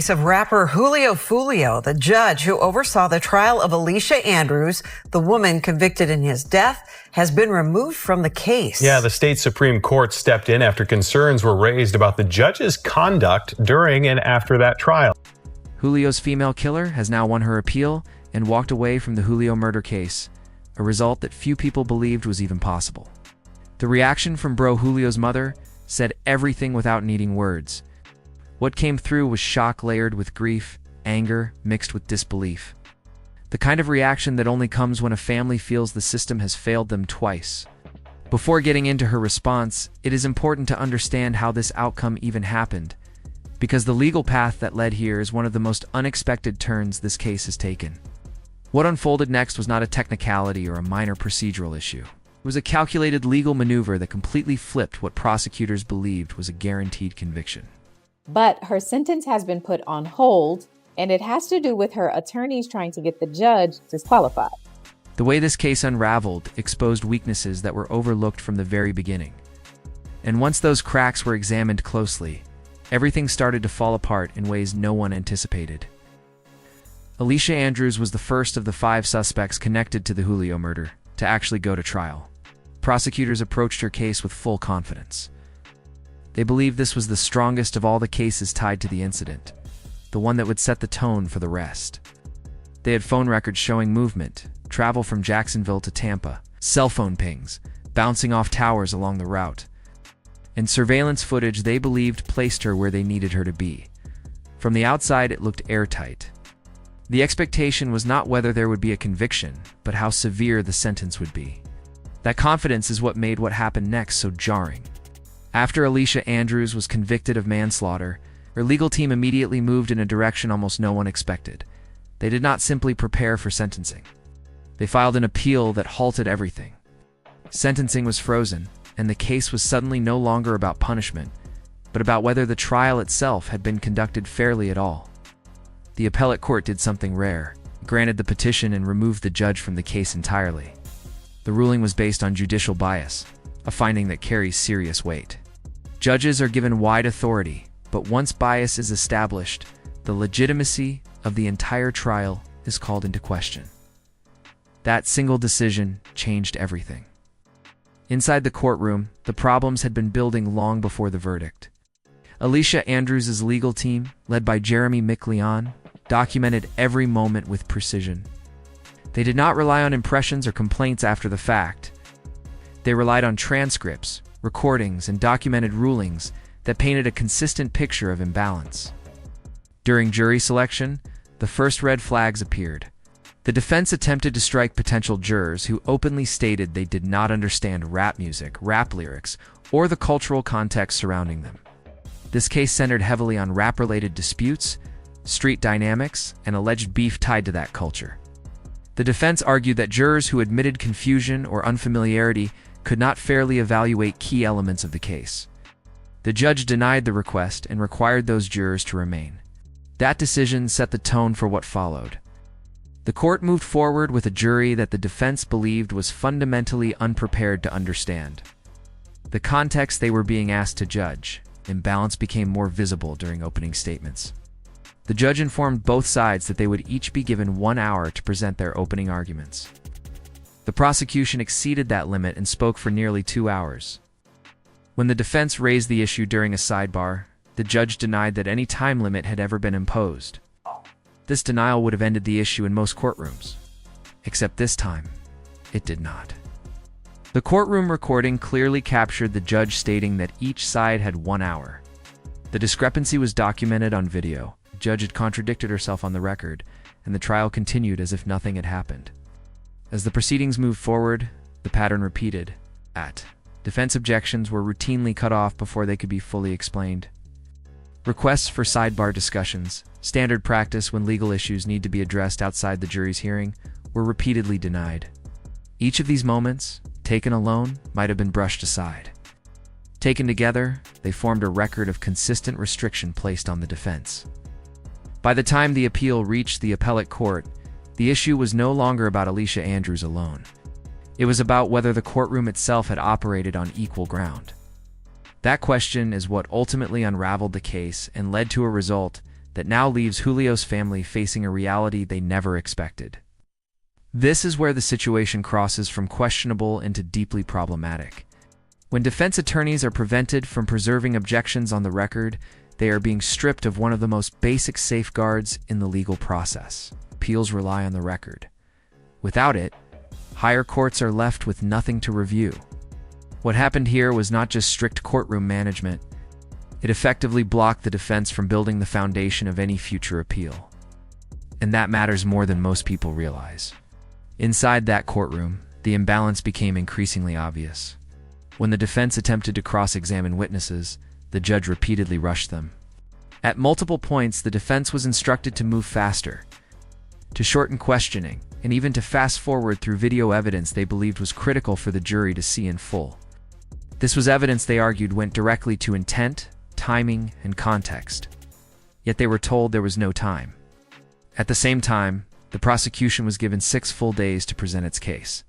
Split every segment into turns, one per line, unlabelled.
Of rapper Julio Foolio, the judge who oversaw the trial of Alicia Andrews, the woman convicted in his death, has been removed from the case.
Yeah, the state Supreme Court stepped in after concerns were raised about the judge's conduct during and after that trial.
Julio's female killer has now won her appeal and walked away from the Julio murder case, a result that few people believed was even possible. The reaction from bro Julio's mother said everything without needing words. What came through was shock layered with grief, anger mixed with disbelief. The kind of reaction that only comes when a family feels the system has failed them twice. Before getting into her response, it is important to understand how this outcome even happened, because the legal path that led here is one of the most unexpected turns this case has taken. What unfolded next was not a technicality or a minor procedural issue. It was a calculated legal maneuver that completely flipped what prosecutors believed was a guaranteed conviction.
But her sentence has been put on hold, and it has to do with her attorneys trying to get the judge disqualified.
The way this case unraveled exposed weaknesses that were overlooked from the very beginning. And once those cracks were examined closely, everything started to fall apart in ways no one anticipated. Alicia Andrews was the first of the 5 suspects connected to the Julio murder to actually go to trial. Prosecutors approached her case with full confidence. They believed this was the strongest of all the cases tied to the incident, the one that would set the tone for the rest. They had phone records showing movement, travel from Jacksonville to Tampa, cell phone pings, bouncing off towers along the route, and surveillance footage they believed placed her where they needed her to be. From the outside, it looked airtight. The expectation was not whether there would be a conviction, but how severe the sentence would be. That confidence is what made what happened next so jarring. After Alicia Andrews was convicted of manslaughter, her legal team immediately moved in a direction almost no one expected. They did not simply prepare for sentencing. They filed an appeal that halted everything. Sentencing was frozen, and the case was suddenly no longer about punishment, but about whether the trial itself had been conducted fairly at all. The appellate court did something rare, granted the petition and removed the judge from the case entirely. The ruling was based on judicial bias, a finding that carries serious weight. Judges are given wide authority, but once bias is established, the legitimacy of the entire trial is called into question. That single decision changed everything. Inside the courtroom, the problems had been building long before the verdict. Alicia Andrews' legal team, led by Jeremy McLeon, documented every moment with precision. They did not rely on impressions or complaints after the fact. They relied on transcripts, recordings, and documented rulings that painted a consistent picture of imbalance. During jury selection, the first red flags appeared. The defense attempted to strike potential jurors who openly stated they did not understand rap music, rap lyrics, or the cultural context surrounding them. This case centered heavily on rap-related disputes, street dynamics, and alleged beef tied to that culture. The defense argued that jurors who admitted confusion or unfamiliarity could not fairly evaluate key elements of the case. The judge denied the request and required those jurors to remain. That decision set the tone for what followed. The court moved forward with a jury that the defense believed was fundamentally unprepared to understand the context they were being asked to judge. Imbalance became more visible during opening statements. The judge informed both sides that they would each be given 1 hour to present their opening arguments. The prosecution exceeded that limit and spoke for nearly 2 hours. When the defense raised the issue during a sidebar, the judge denied that any time limit had ever been imposed. This denial would have ended the issue in most courtrooms. Except this time, it did not. The courtroom recording clearly captured the judge stating that each side had 1 hour. The discrepancy was documented on video. The judge had contradicted herself on the record, and the trial continued as if nothing had happened. As the proceedings moved forward, the pattern repeated. Defense objections were routinely cut off before they could be fully explained. Requests for sidebar discussions, standard practice when legal issues need to be addressed outside the jury's hearing, were repeatedly denied. Each of these moments, taken alone, might have been brushed aside. Taken together, they formed a record of consistent restriction placed on the defense. By the time the appeal reached the appellate court, the issue was no longer about Alicia Andrews alone. It was about whether the courtroom itself had operated on equal ground. That question is what ultimately unraveled the case and led to a result that that now leaves Julio's family facing a reality they never expected. This is where the situation crosses from questionable into deeply problematic. When defense attorneys are prevented from preserving objections on the record, they are being stripped of one of the most basic safeguards in the legal process. Appeals rely on the record. Without it, higher courts are left with nothing to review. What happened here was not just strict courtroom management. It effectively blocked the defense from building the foundation of any future appeal. And that matters more than most people realize. Inside that courtroom, the imbalance became increasingly obvious. When the defense attempted to cross-examine witnesses, the judge repeatedly rushed them. At multiple points, the defense was instructed to move faster, to shorten questioning, and even to fast-forward through video evidence they believed was critical for the jury to see in full. This was evidence they argued went directly to intent, timing, and context. Yet they were told there was no time. At the same time, the prosecution was given 6 full days to present its case.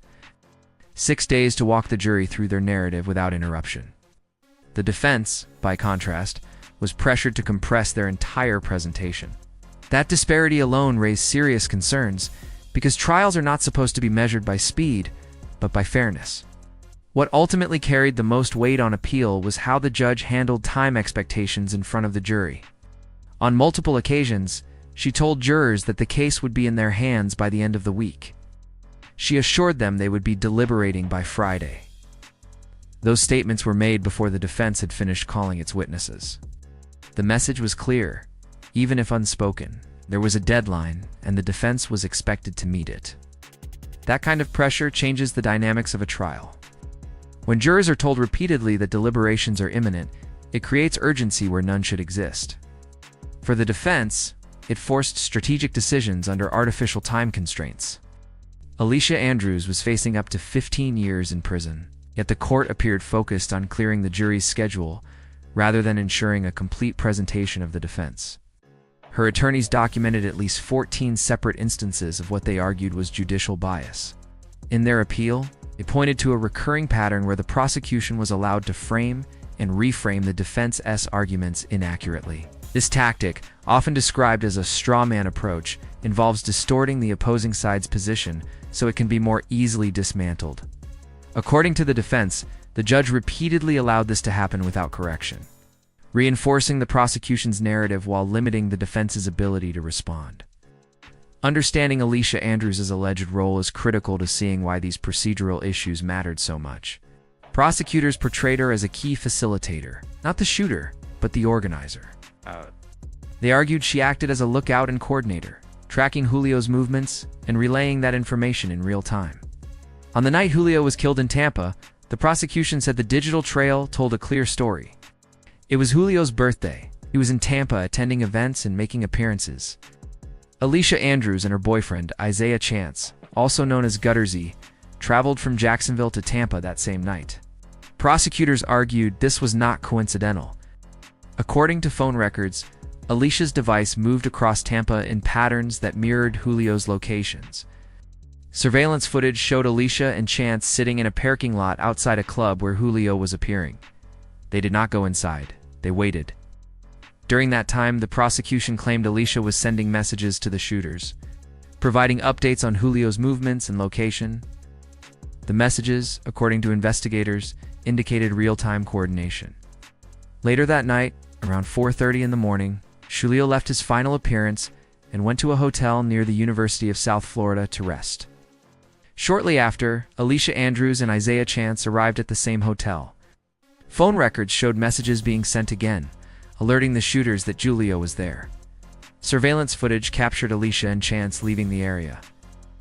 6 days to walk the jury through their narrative without interruption. The defense, by contrast, was pressured to compress their entire presentation. That disparity alone raised serious concerns, because trials are not supposed to be measured by speed, but by fairness. What ultimately carried the most weight on appeal was how the judge handled time expectations in front of the jury. On multiple occasions, she told jurors that the case would be in their hands by the end of the week. She assured them they would be deliberating by Friday. Those statements were made before the defense had finished calling its witnesses. The message was clear. Even if unspoken, there was a deadline, and the defense was expected to meet it. That kind of pressure changes the dynamics of a trial. When jurors are told repeatedly that deliberations are imminent, it creates urgency where none should exist. For the defense, it forced strategic decisions under artificial time constraints. Alicia Andrews was facing up to 15 years in prison, yet the court appeared focused on clearing the jury's schedule rather than ensuring a complete presentation of the defense. Her attorneys documented at least 14 separate instances of what they argued was judicial bias. In their appeal, they pointed to a recurring pattern where the prosecution was allowed to frame and reframe the defense's arguments inaccurately. This tactic, often described as a straw man approach, involves distorting the opposing side's position so it can be more easily dismantled. According to the defense, the judge repeatedly allowed this to happen without correction, reinforcing the prosecution's narrative while limiting the defense's ability to respond. Understanding Alicia Andrews' alleged role is critical to seeing why these procedural issues mattered so much. Prosecutors portrayed her as a key facilitator, not the shooter, but the organizer. They argued she acted as a lookout and coordinator, tracking Julio's movements and relaying that information in real time. On the night Julio was killed in Tampa, the prosecution said the digital trail told a clear story. It was Julio's birthday. He was in Tampa attending events and making appearances. Alicia Andrews and her boyfriend, Isaiah Chance, also known as Guttersy, traveled from Jacksonville to Tampa that same night. Prosecutors argued this was not coincidental. According to phone records, Alicia's device moved across Tampa in patterns that mirrored Julio's locations. Surveillance footage showed Alicia and Chance sitting in a parking lot outside a club where Julio was appearing. They did not go inside. They waited. During that time, the prosecution claimed Alicia was sending messages to the shooters, providing updates on Julio's movements and location. The messages, according to investigators, indicated real-time coordination. Later that night, around 4:30 in the morning, Julio left his final appearance and went to a hotel near the University of South Florida to rest. Shortly after, Alicia Andrews and Isaiah Chance arrived at the same hotel. Phone records showed messages being sent again, alerting the shooters that Julio was there. Surveillance footage captured Alicia and Chance leaving the area.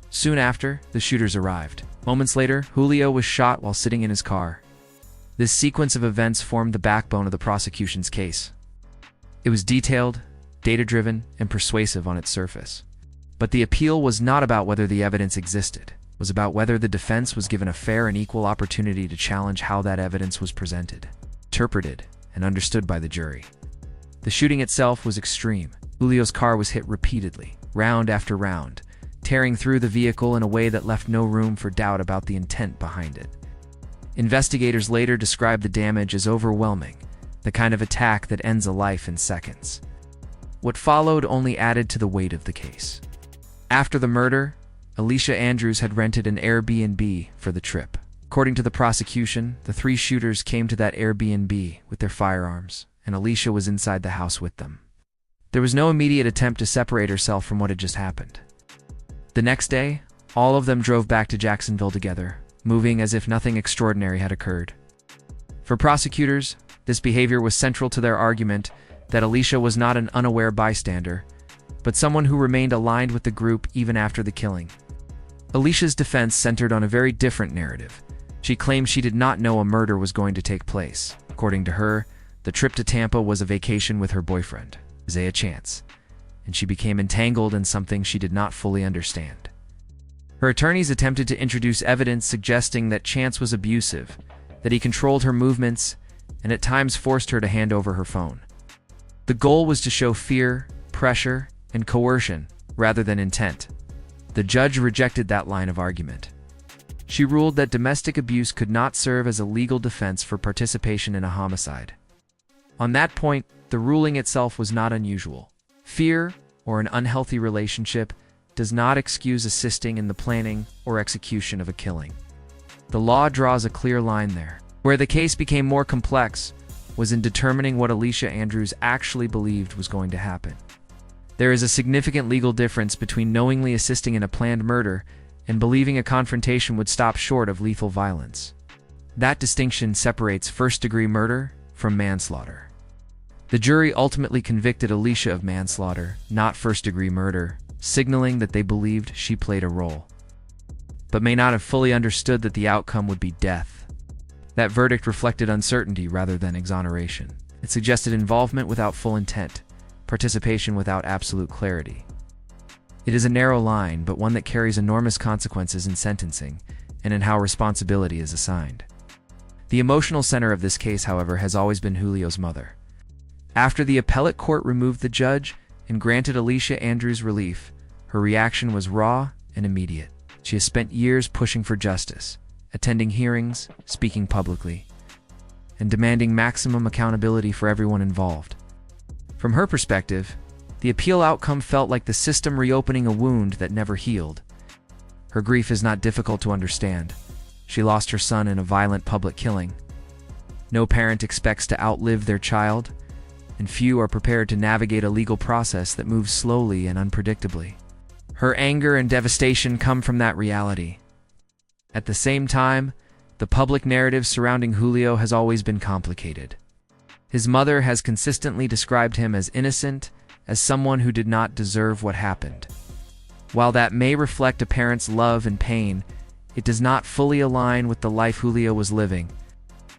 Soon after, the shooters arrived. Moments later, Julio was shot while sitting in his car. This sequence of events formed the backbone of the prosecution's case. It was detailed, data-driven, and persuasive on its surface. But the appeal was not about whether the evidence existed. It was about whether the defense was given a fair and equal opportunity to challenge how that evidence was presented, interpreted, and understood by the jury. The shooting itself was extreme. Julio's car was hit repeatedly, round after round, tearing through the vehicle in a way that left no room for doubt about the intent behind it. Investigators later described the damage as overwhelming, the kind of attack that ends a life in seconds. What followed only added to the weight of the case. After the murder, Alicia Andrews had rented an Airbnb for the trip. According to the prosecution, the three shooters came to that Airbnb with their firearms, and Alicia was inside the house with them. There was no immediate attempt to separate herself from what had just happened. The next day, all of them drove back to Jacksonville together, moving as if nothing extraordinary had occurred. For prosecutors, this behavior was central to their argument that Alicia was not an unaware bystander, but someone who remained aligned with the group even after the killing. Alicia's defense centered on a very different narrative. She claimed she did not know a murder was going to take place. According to her, the trip to Tampa was a vacation with her boyfriend, Isaiah Chance, and she became entangled in something she did not fully understand. Her attorneys attempted to introduce evidence suggesting that Chance was abusive, that he controlled her movements, and at times forced her to hand over her phone. The goal was to show fear, pressure, and coercion, rather than intent. The judge rejected that line of argument. She ruled that domestic abuse could not serve as a legal defense for participation in a homicide. On that point, the ruling itself was not unusual. Fear, or an unhealthy relationship, does not excuse assisting in the planning or execution of a killing. The law draws a clear line there. Where the case became more complex was in determining what Alicia Andrews actually believed was going to happen. There is a significant legal difference between knowingly assisting in a planned murder and believing a confrontation would stop short of lethal violence. That distinction separates first-degree murder from manslaughter. The jury ultimately convicted Alicia of manslaughter, not first-degree murder, signaling that they believed she played a role, but may not have fully understood that the outcome would be death. That verdict reflected uncertainty rather than exoneration. It suggested involvement without full intent, participation without absolute clarity. It is a narrow line, but one that carries enormous consequences in sentencing and in how responsibility is assigned. The emotional center of this case, however, has always been Julio's mother. After the appellate court removed the judge and granted Alicia Andrews relief, her reaction was raw and immediate. She has spent years pushing for justice, attending hearings, speaking publicly, and demanding maximum accountability for everyone involved. From her perspective, the appeal outcome felt like the system reopening a wound that never healed. Her grief is not difficult to understand. She lost her son in a violent public killing. No parent expects to outlive their child, and few are prepared to navigate a legal process that moves slowly and unpredictably. Her anger and devastation come from that reality. At the same time, the public narrative surrounding Julio has always been complicated. His mother has consistently described him as innocent, as someone who did not deserve what happened. While that may reflect a parent's love and pain, it does not fully align with the life Julio was living.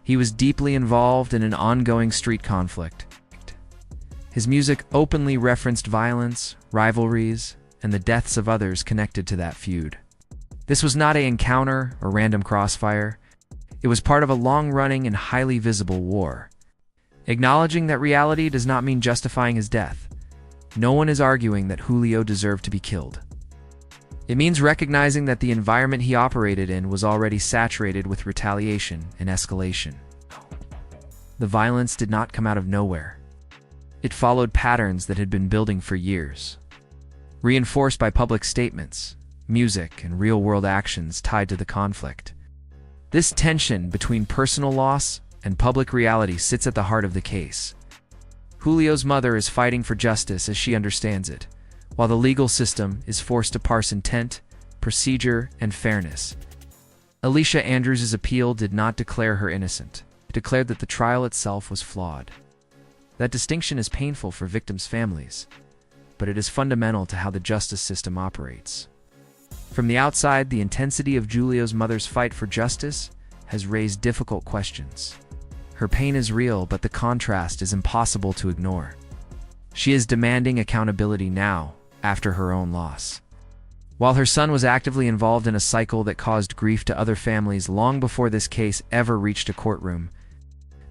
He was deeply involved in an ongoing street conflict. His music openly referenced violence, rivalries, and the deaths of others connected to that feud. This was not an encounter or random crossfire. It was part of a long-running and highly visible war. Acknowledging that reality does not mean justifying his death. No one is arguing that Julio deserved to be killed. It means recognizing that the environment he operated in was already saturated with retaliation and escalation. The violence did not come out of nowhere. It followed patterns that had been building for years, reinforced by public statements, music, and real-world actions tied to the conflict. This tension between personal loss and public reality sits at the heart of the case. Julio's mother is fighting for justice as she understands it, while the legal system is forced to parse intent, procedure, and fairness. Alicia Andrews' appeal did not declare her innocent. It declared that the trial itself was flawed. That distinction is painful for victims' families, but it is fundamental to how the justice system operates. From the outside, the intensity of Julio's mother's fight for justice has raised difficult questions. Her pain is real, but the contrast is impossible to ignore. She is demanding accountability now, after her own loss. While her son was actively involved in a cycle that caused grief to other families long before this case ever reached a courtroom,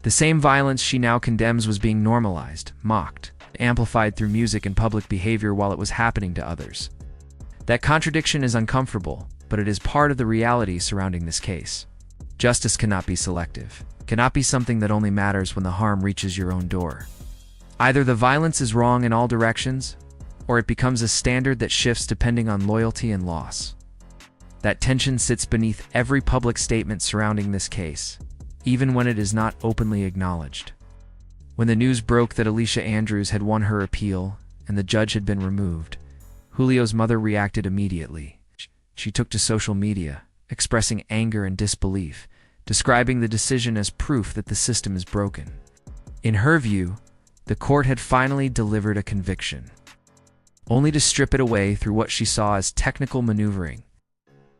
the same violence she now condemns was being normalized, mocked, amplified through music and public behavior while it was happening to others. That contradiction is uncomfortable, but it is part of the reality surrounding this case. Justice cannot be selective. It cannot be something that only matters when the harm reaches your own door. Either the violence is wrong in all directions, or it becomes a standard that shifts depending on loyalty and loss. That tension sits beneath every public statement surrounding this case, even when it is not openly acknowledged. When the news broke that Alicia Andrews had won her appeal and the judge had been removed, Julio's mother reacted immediately. She took to social media, expressing anger and disbelief, describing the decision as proof that the system is broken. In her view, the court had finally delivered a conviction, only to strip it away through what she saw as technical maneuvering.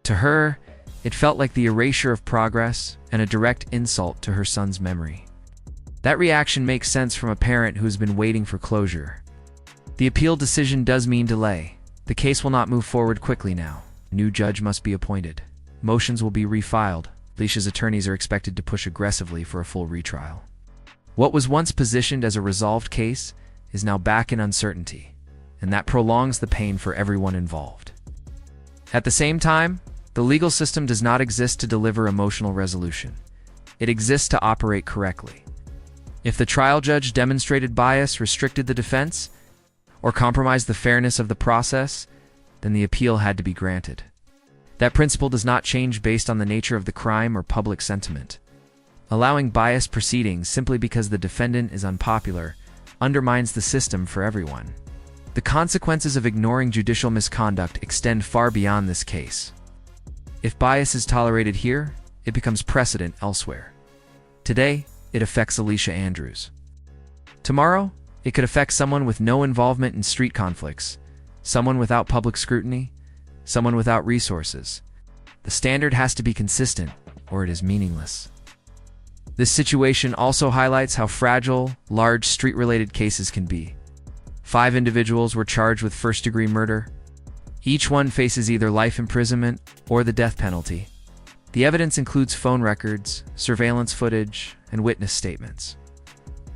To her, it felt like the erasure of progress and a direct insult to her son's memory. That reaction makes sense from a parent who has been waiting for closure. The appeal decision does mean delay. The case will not move forward quickly now. A new judge must be appointed. Motions will be refiled. Alicia's attorneys are expected to push aggressively for a full retrial. What was once positioned as a resolved case is now back in uncertainty, and that prolongs the pain for everyone involved. At the same time, the legal system does not exist to deliver emotional resolution. It exists to operate correctly. If the trial judge demonstrated bias, restricted the defense, or compromised the fairness of the process, then the appeal had to be granted. That principle does not change based on the nature of the crime or public sentiment. Allowing biased proceedings simply because the defendant is unpopular undermines the system for everyone. The consequences of ignoring judicial misconduct extend far beyond this case. If bias is tolerated here, it becomes precedent elsewhere. Today, it affects Alicia Andrews. Tomorrow, it could affect someone with no involvement in street conflicts, someone without public scrutiny, someone without resources. The standard has to be consistent, or it is meaningless. This situation also highlights how fragile, large street-related cases can be. 5 individuals were charged with first-degree murder. Each one faces either life imprisonment or the death penalty. The evidence includes phone records, surveillance footage, and witness statements.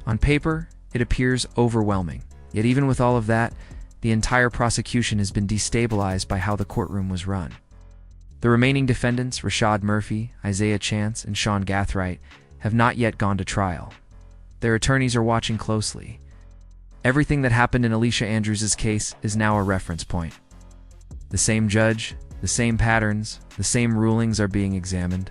On paper, it appears overwhelming. Yet even with all of that, the entire prosecution has been destabilized by how the courtroom was run. The remaining defendants, Rashad Murphy, Isaiah Chance, and Sean Gathright, have not yet gone to trial. Their attorneys are watching closely. Everything that happened in Alicia Andrews' case is now a reference point. The same judge, the same patterns, the same rulings are being examined.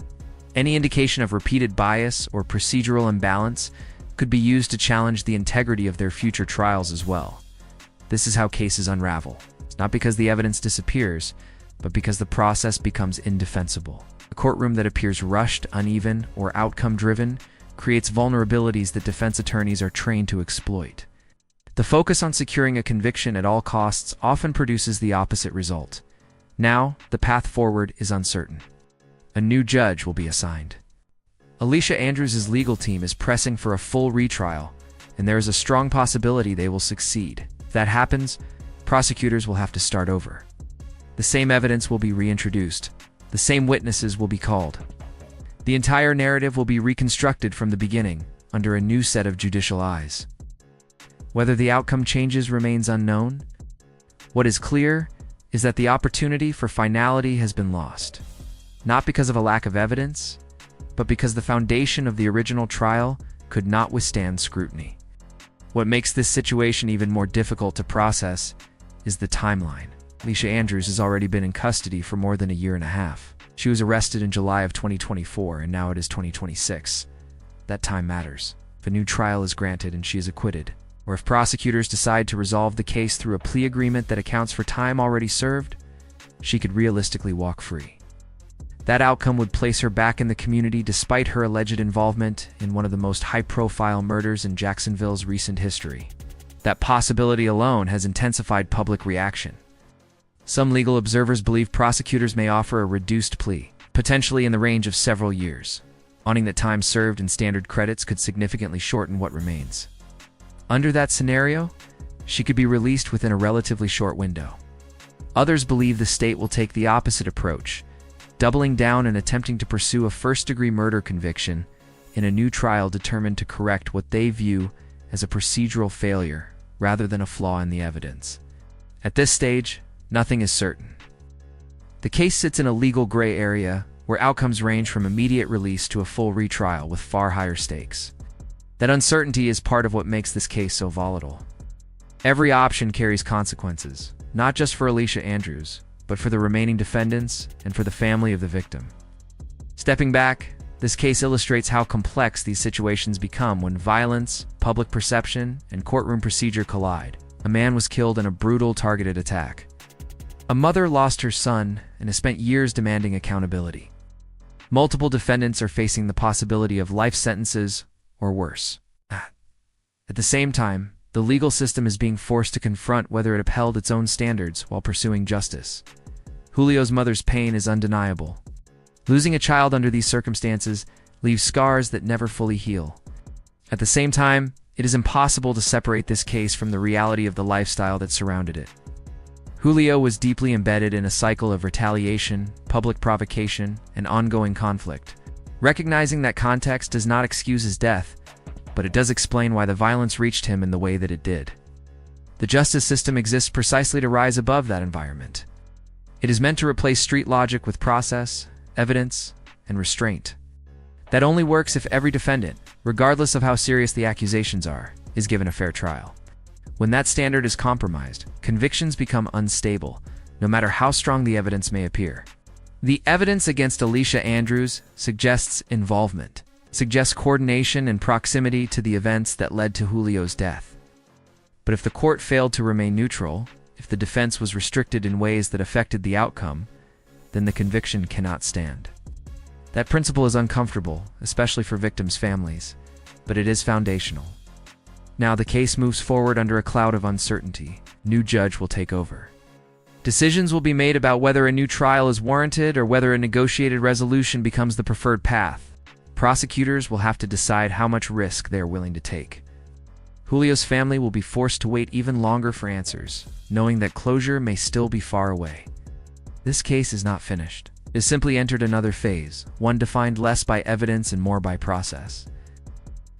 Any indication of repeated bias or procedural imbalance could be used to challenge the integrity of their future trials as well. This is how cases unravel. It's not because the evidence disappears, but because the process becomes indefensible. A courtroom that appears rushed, uneven, or outcome-driven creates vulnerabilities that defense attorneys are trained to exploit. The focus on securing a conviction at all costs often produces the opposite result. Now, the path forward is uncertain. A new judge will be assigned. Alicia Andrews' legal team is pressing for a full retrial, and there is a strong possibility they will succeed. If that happens, prosecutors will have to start over. The same evidence will be reintroduced. The same witnesses will be called. The entire narrative will be reconstructed from the beginning, under a new set of judicial eyes. Whether the outcome changes remains unknown. What is clear is that the opportunity for finality has been lost, not because of a lack of evidence, but because the foundation of the original trial could not withstand scrutiny. What makes this situation even more difficult to process is the timeline. Alicia Andrews has already been in custody for more than a year and a half. She was arrested in July of 2024, and now it is 2026. That time matters. If a new trial is granted and she is acquitted, or if prosecutors decide to resolve the case through a plea agreement that accounts for time already served, she could realistically walk free. That outcome would place her back in the community despite her alleged involvement in one of the most high-profile murders in Jacksonville's recent history. That possibility alone has intensified public reaction. Some legal observers believe prosecutors may offer a reduced plea, potentially in the range of several years, owning that time served and standard credits could significantly shorten what remains. Under that scenario, she could be released within a relatively short window. Others believe the state will take the opposite approach, doubling down and attempting to pursue a first-degree murder conviction in a new trial determined to correct what they view as a procedural failure rather than a flaw in the evidence. At this stage, nothing is certain. The case sits in a legal gray area where outcomes range from immediate release to a full retrial with far higher stakes. That uncertainty is part of what makes this case so volatile. Every option carries consequences, not just for Alicia Andrews, but for the remaining defendants and for the family of the victim. Stepping back, this case illustrates how complex these situations become when violence, public perception, and courtroom procedure collide. A man was killed in a brutal, targeted attack. A mother lost her son and has spent years demanding accountability. Multiple defendants are facing the possibility of life sentences or worse. At the same time, the legal system is being forced to confront whether it upheld its own standards while pursuing justice. Julio's mother's pain is undeniable. Losing a child under these circumstances leaves scars that never fully heal. At the same time, it is impossible to separate this case from the reality of the lifestyle that surrounded it. Julio was deeply embedded in a cycle of retaliation, public provocation, and ongoing conflict. Recognizing that context does not excuse his death, but it does explain why the violence reached him in the way that it did. The justice system exists precisely to rise above that environment. It is meant to replace street logic with process, evidence, and restraint. That only works if every defendant, regardless of how serious the accusations are, is given a fair trial. When that standard is compromised, convictions become unstable, no matter how strong the evidence may appear. The evidence against Alicia Andrews suggests involvement, suggests coordination and proximity to the events that led to Julio's death. But if the court failed to remain neutral, if the defense was restricted in ways that affected the outcome, then the conviction cannot stand. That principle is uncomfortable, especially for victims' families, but it is foundational. Now the case moves forward under a cloud of uncertainty. New judge will take over. Decisions will be made about whether a new trial is warranted or whether a negotiated resolution becomes the preferred path. Prosecutors will have to decide how much risk they are willing to take. Julio's family will be forced to wait even longer for answers, knowing that closure may still be far away. This case is not finished. It has simply entered another phase, one defined less by evidence and more by process.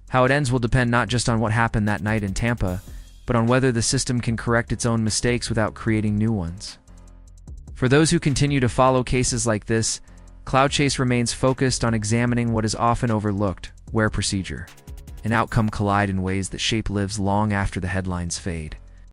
How it ends will depend not just on what happened that night in Tampa, but on whether the system can correct its own mistakes without creating new ones. For those who continue to follow cases like this, Cloud Chase remains focused on examining what is often overlooked, where procedure and outcome collide in ways that shape lives long after the headlines fade.